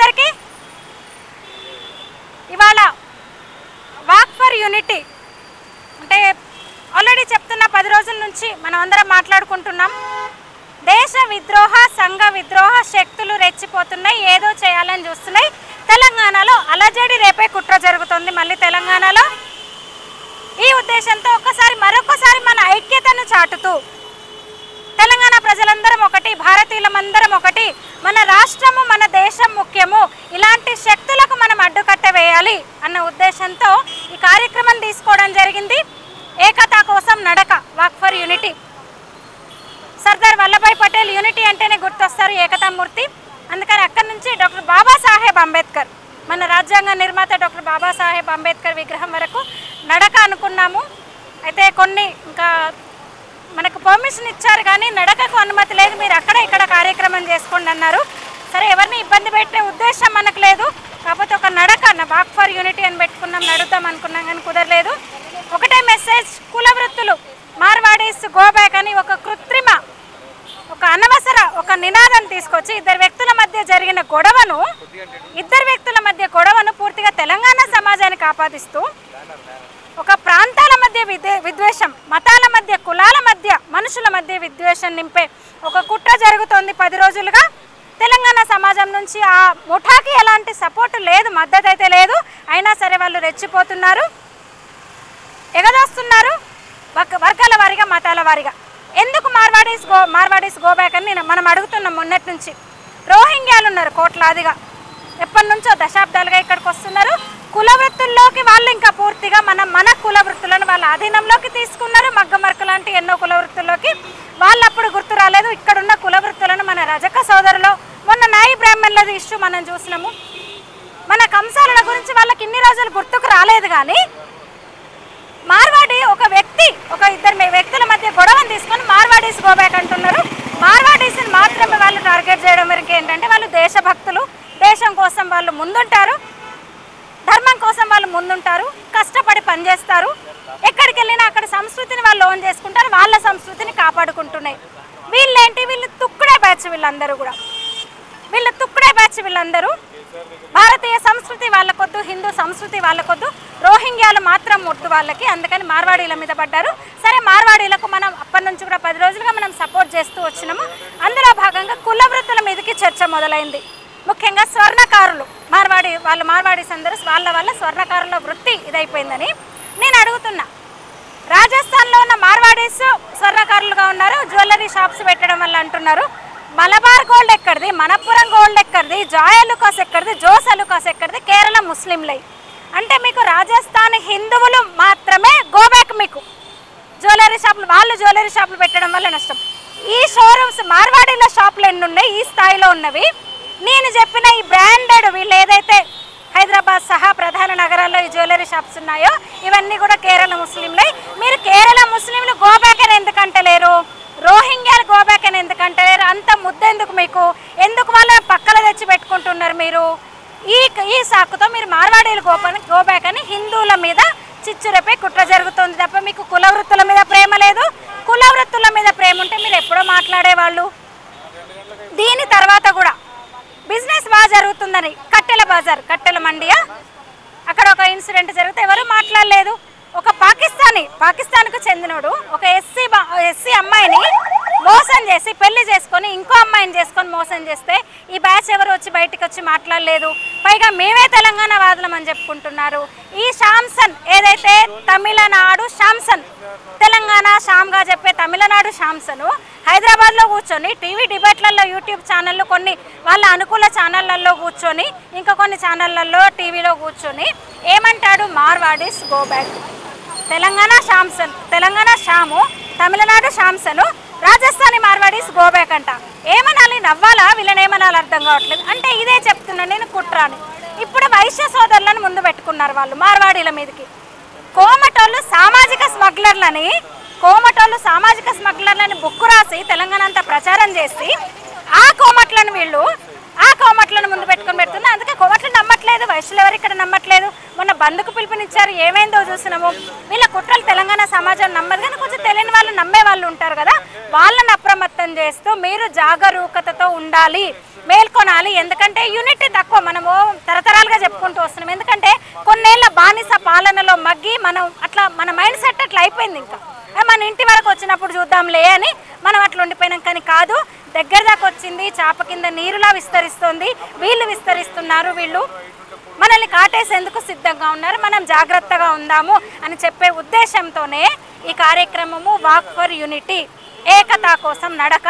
అందరికీ ఇవాళ walk for unity అంటే ఆల్రెడీ చెప్తున్న 10 రోజుల నుంచి మనం అందరం మాట్లాడుకుంటున్నాం. దేశ విద్రోహ సంఘ విద్రోహ శక్తులు రెచ్చిపోతున్నాయి, ఏదో చేయాలని చూస్తున్నాయి. తెలంగాణలో అలజడి రేపే కుట్ర జరుగుతుంది మళ్ళీ తెలంగాణలో. ఈ ఉద్దేశంతో మరొకసారి మన ఐక్యతను చాటుతూ తెలంగాణ ప్రజలందరం ఒకటి, భారతీయులమందరం ఒకటి, మన రాష్ట్రము మన దేశం ముఖ్యము, ఇలాంటి శక్తులకు మనం అడ్డుకట్ట వేయాలి అన్న ఉద్దేశంతో ఈ కార్యక్రమం తీసుకోవడం జరిగింది. ఏకతా కోసం నడక, walk for unity. Sardar Vallabhbhai Patel unity అంటేనే గుర్తొస్తారు ఏకతామూర్తి. అందుకని అక్కడి నుంచి డాక్టర్ బాబాసాహెబ్ అంబేద్కర్, మన రాజ్యాంగ నిర్మాత డాక్టర్ బాబాసాహెబ్ అంబేద్కర్ విగ్రహం వరకు నడక అనుకున్నాము. అయితే కొన్ని ఇంకా మనకు పర్మిషన్ ఇచ్చారు కానీ నడకకు అనుమతి లేదు, మీరు అక్కడ ఇక్కడ కార్యక్రమం చేసుకోండి అన్నారు. సరే, ఎవరిని ఇబ్బంది పెట్టే ఉద్దేశం మనకు లేదు, కాకపోతే ఒక నడక వాక్ ఫర్ యూనిటీ అని పెట్టుకున్నాం, నడుద్దాం అనుకున్నాం కానీ కుదరలేదు. ఒకటే మెసేజ్, కుల వృత్తులు మార్వాడీస్ గో బ్యాక్ అని ఒక కృత్రిమ ఒక అనవసర ఒక నినాదం తీసుకొచ్చి ఇద్దరు వ్యక్తుల మధ్య గొడవను పూర్తిగా తెలంగాణ సమాజానికి ఆపాదిస్తూ ఒక ప్రాంతాల మధ్య విద్వేషం, మతాల మధ్య, కులాల మధ్య, మనుషుల మధ్య విద్వేషం నింపే ఒక కుట్ర జరుగుతోంది 10 రోజులుగా. తెలంగాణ సమాజం నుంచి ఆ ముఠాకి ఎలాంటి సపోర్టు లేదు, మద్దతు అయితే లేదు. అయినా సరే వాళ్ళు రెచ్చిపోతున్నారు, ఎగదోస్తున్నారు వర్గాల వారీగా, మతాల వారీగా. ఎందుకు మార్వాడీస్ గో బ్యాక్ అని మనం అడుగుతున్నాం మొన్నటి నుంచి. రోహింగ్యాలు ఉన్నారు కోట్లాదిగా, ఎప్పటి నుంచో దశాబ్దాలుగా ఇక్కడికి వస్తున్నారు. కుల వృత్తుల్లోకి వాళ్ళు ఇంకా పూర్తిగా మన కుల వృత్తులను వాళ్ళ అధీనంలోకి తీసుకున్నారు. మగ్గమర్కు లాంటి ఎన్నో కుల వృత్తుల్లోకి వాళ్ళు అప్పుడు గుర్తు రాలేదు. ఇక్కడున్న కుల వృత్తులను మన రజక సోదరులు, మొన్న నాయి బ్రాహ్మణులది ఇష్యూ మనం చూసినాము. మన కంసాల గురించి వాళ్ళకి ఇన్ని రోజులు గుర్తుకు రాలేదు. కానీ మార్వాడి ఒక ఇద్దరు వ్యక్తుల మధ్య గొడవను తీసుకొని మార్వాడీస్ గో బ్యాక్ అంటున్నారు. మార్వాడీస్ని మాత్రమే వాళ్ళు టార్గెట్ చేయడం వరకు ఏంటంటే వాళ్ళు దేశభక్తులు, దేశం కోసం వాళ్ళు ముందుంటారు, ధర్మం కోసం వాళ్ళు ముందుంటారు, కష్టపడి పనిచేస్తారు. ఎక్కడికి వెళ్ళినా అక్కడ సంస్కృతిని వాళ్ళు ఓన్ చేసుకుంటారు, వాళ్ళ సంస్కృతిని కాపాడుకుంటున్నాయి. వీళ్ళు తుక్కుడే బ్యాచ్, వీళ్ళందరూ భారతీయ సంస్కృతి వాళ్ళకొద్దు, హిందూ సంస్కృతి వాళ్ళకొద్దు, రోహింగ్యాలు మాత్రం ముద్దు వాళ్ళకి. అందుకని మార్వాడీల మీద పడ్డారు. సరే, మార్వాడీలకు మనం అప్పటి నుంచి కూడా 10 రోజులుగా మనం సపోర్ట్ చేస్తూ వచ్చినాము. అందులో భాగంగా కుల వృత్తుల మీదకి చర్చ మొదలైంది. ముఖ్యంగా స్వర్ణకారులు, మార్వాడీస్ అందరూ వాళ్ళ స్వర్ణకారుల వృత్తి ఇదైపోయిందని నేను అడుగుతున్నా. రాజస్థాన్లో ఉన్న మార్వాడీస్ స్వర్ణకారులుగా ఉన్నారు, జ్యువెలరీ షాప్స్ పెట్టడం వల్ల అంటున్నారు. మలబార్ గోల్డ్ ఎక్కడిది, మనపురం గోల్డ్ ఎక్కడిది, జాయ్ అలుకాస్ ఎక్కడిది, జోస్ అలుకాస్ ఎక్కడిది, కేరళ ముస్లింలై. అంటే మీకు రాజస్థాన్ హిందువులు మాత్రమే గోబ్యాక్. మీకు జ్యువెలరీ షాపులు పెట్టడం వల్ల నష్టం. ఈ షోరూమ్స్ మార్వాడీల షాపులు ఎన్ని ఉన్నాయి ఈ స్థాయిలో ఉన్నవి? నేను చెప్పిన ఈ బ్రాండెడ్ వీళ్ళు ఏదైతే హైదరాబాద్ సహా ప్రధాన నగరాల్లో ఈ జ్యువెలరీ షాప్స్ ఉన్నాయో ఇవన్నీ కూడా కేరళ ముస్లింలై. మీరు కేరళ ముస్లింలు గోబ్యాక్ అని ఎందుకంటలేరు? రోహింగ్యాలు గోబ్యాక్ అని ఎందుకంటలేరు? అంత ముద్దెందుకు మీకు? ఎందుకు వాళ్ళ పక్కల తెచ్చి పెట్టుకుంటున్నారు మీరు? ఈ సాకుతో మీరు మార్వాడీలు గోబ్యాక్ అని హిందువుల మీద చిచ్చురపై కుట్ర జరుగుతుంది తప్ప మీకు కుల వృత్తుల మీద ప్రేమ లేదు. కుల వృత్తుల మీద ప్రేమ ఉంటే మీరు ఎప్పుడో మాట్లాడేవాళ్ళు. దీని తర్వాత కూడా బిజినెస్ బాగా జరుగుతుందని కట్టెల మండియా అక్కడ ఒక ఇన్సిడెంట్ జరిగితే ఎవరు మాట్లాడలేదు. ఒక పాకిస్తాన్కు చెందినోడు ఒక ఎస్సీ అమ్మాయిని మోసం చేసి పెళ్లి చేసుకొని ఇంకో అమ్మాయిని చేసుకొని మోసం చేస్తే ఈ బ్యాచ్ ఎవరు వచ్చి బయటికి వచ్చి మాట్లాడలేదు. పైగా మేమే తెలంగాణ వాదులం అని చెప్పుకుంటున్నారు. ఈ శాంసన్ ఏదైతే తమిళనాడు శాంసన్, తెలంగాణ షామ్గా చెప్పే తమిళనాడు శాంసను హైదరాబాద్లో కూర్చొని టీవీ డిబేట్లలో, యూట్యూబ్ ఛానళ్ళు, కొన్ని వాళ్ళ అనుకూల ఛానళ్లలో కూర్చొని, ఇంకా కొన్ని ఛానళ్లలో టీవీలో కూర్చొని ఏమంటాడు? Marwadis go back. తెలంగాణ షాము, తమిళనాడు శాంసను, రాజస్థానీ మార్వాడీస్ గో బ్యాక్ అంట. ఏమనాలి? నవ్వాలా? వీళ్ళని ఏమనాలి అర్థం కావట్లేదు. అంటే ఇదే చెప్తున్నా నేను కుట్రాని. ఇప్పుడు వైశ్య సోదరులను ముందు పెట్టుకున్నారు వాళ్ళు మార్వాడీల మీదకి. కోమటోళ్ళు సామాజిక స్మగ్లర్లని బుక్కు రాసి తెలంగాణ అంతా ప్రచారం చేసి ఆ కోమట్లను ముందు పెట్టుకుని పెడుతున్నారు. అందుకే కోమట్లు నమ్మట్లేదు, వైశ్యులు ఎవరు ఇక్కడ నమ్మట్లేదు. మొన్న బంధుకు పిలుపునిచ్చారు, ఏమైందో చూసినాము. వీళ్ళ కుట్రలు తెలంగాణ సమాజం నమ్మదు, కానీ కొంచెం తెలియని వాళ్ళు నమ్మే వాళ్ళు ఉంటారు కదా, వాళ్ళని అప్రమత్తం చేస్తూ మీరు జాగరూకతతో ఉండాలి, మేల్కొనాలి. ఎందుకంటే యూనిటీ తక్కువ, మనము తరతరాలుగా చెప్పుకుంటూ వస్తున్నాం. ఎందుకంటే కొన్నేళ్ల బానిస పాలనలో మగ్గి మనం అట్లా మన మైండ్ సెట్ అట్లా అయిపోయింది. ఇంకా మన ఇంటి వరకు వచ్చినప్పుడు చూద్దాంలే అని మనం అట్లా ఉండిపోయినాం. కానీ కాదు, దగ్గర దాకా వచ్చింది, చాప కింద నీరులా విస్తరిస్తుంది. వీళ్ళు విస్తరిస్తున్నారు, వీళ్ళు మనల్ని కాటేసేందుకు సిద్ధంగా ఉన్నారు. మనం జాగ్రత్తగా ఉందాము అని చెప్పే ఉద్దేశంతోనే ఈ కార్యక్రమము వాక్ ఫర్ యూనిటీ, ఏకతా కోసం నడక.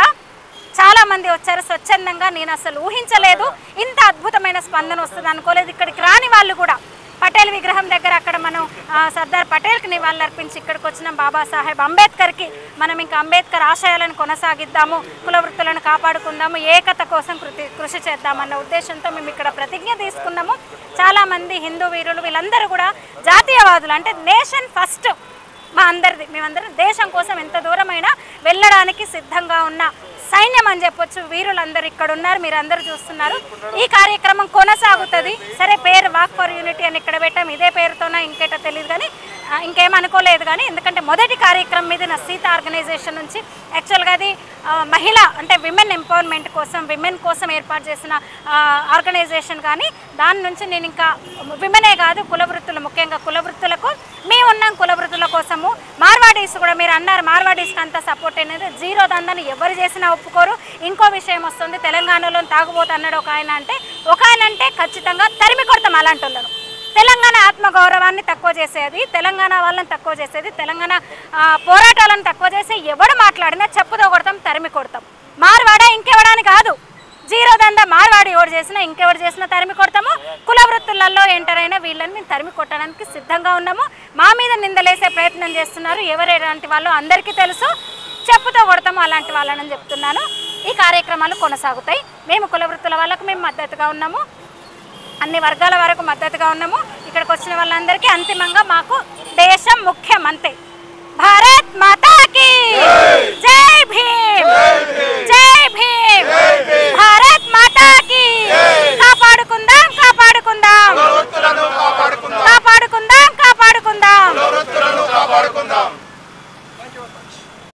చాలామంది వచ్చారు స్వచ్ఛందంగా. నేను అసలు ఊహించలేదు ఇంత అద్భుతమైన స్పందన వస్తుంది అనుకోలేదు. ఇక్కడికి రాని వాళ్ళు కూడా పటేల్ విగ్రహం దగ్గర అక్కడ మనం సర్దార్ పటేల్కి నివాళులర్పించి ఇక్కడికి వచ్చిన బాబాసాహెబ్ అంబేద్కర్కి మనం ఇంకా అంబేద్కర్ ఆశయాలను కొనసాగిద్దాము, కుల వృత్తులను కాపాడుకుందాము, ఏకత కోసం కృషి చేద్దామన్న ఉద్దేశంతో మేము ఇక్కడ ప్రతిజ్ఞ తీసుకున్నాము. చాలామంది హిందూ వీరులు వీళ్ళందరూ కూడా జాతీయవాదులు, అంటే నేషన్ ఫస్ట్ మా అందరిది. మేమందరం దేశం కోసం ఎంత దూరమైనా వెళ్ళడానికి సిద్ధంగా ఉన్న సైన్యం అని చెప్పొచ్చు. వీరులందరూ ఇక్కడ ఉన్నారు, మీరు అందరూ చూస్తున్నారు. ఈ కార్యక్రమం కొనసాగుతుంది. సరే, పేరు వాక్ ఫర్ యూనిటీ అని ఇక్కడ పెట్టాం. ఇదే పేరుతోనా ఇంకేటో తెలియదు, కానీ ఇంకేమనుకోలేదు. కానీ ఎందుకంటే మొదటి కార్యక్రమం మీద నా సీత ఆర్గనైజేషన్ నుంచి యాక్చువల్గా అది మహిళ అంటే విమెన్ ఎంపవర్మెంట్ కోసం, విమెన్ కోసం ఏర్పాటు చేసిన ఆర్గనైజేషన్. కానీ దాని నుంచి నేను ఇంకా విమెనే కాదు, కుల వృత్తులు, ముఖ్యంగా కుల వృత్తులకు మేము ఉన్నాం. కుల వృత్తుల కోసము మార్వాడీస్ కూడా మీరు అన్నారు, మార్వాడీస్కి అంత సపోర్ట్ అనేది జీరో దందని ఎవరు చేసినా ఒప్పుకోరు. ఇంకో విషయం వస్తుంది, తెలంగాణలో తాగుబోతు అన్నాడు ఒక ఆయన. అంటే ఖచ్చితంగా తరిమి కొడతాం అలాంటి వాళ్ళను. తెలంగాణ ఆత్మగౌరవాన్ని తక్కువ చేసేది, తెలంగాణ వాళ్ళని తక్కువ చేసేది, తెలంగాణ పోరాటాలను తక్కువ చేసి ఎవడు మాట్లాడినా చెప్పుతో కొడతాం, తరిమి కొడతాం. మార్వాడా ఇంకెవడాని కాదు, జీరో దందా మార్వాడి ఎవరు చేసినా ఇంకెవరు చేసినా తరిమి కొడతాము. కుల వృత్తులలో ఎంటర్ అయిన వీళ్ళని మేము తరిమి కొట్టడానికి సిద్ధంగా ఉన్నాము. మా మీద నిందలేసే ప్రయత్నం చేస్తున్నారు, ఎవరెలాంటి వాళ్ళు అందరికీ తెలుసు, చెప్పుతో కొడతాము అలాంటి వాళ్ళని చెప్తున్నాను. ఈ కార్యక్రమాలు కొనసాగుతాయి. మేము కుల వృత్తుల వాళ్ళకు మేము మద్దతుగా ఉన్నాము, అన్ని వర్గాల వరకు మద్దతుగా ఉన్నాము. ఇక్కడికి వచ్చిన వాళ్ళందరికీ అంతిమంగా మాకు దేశం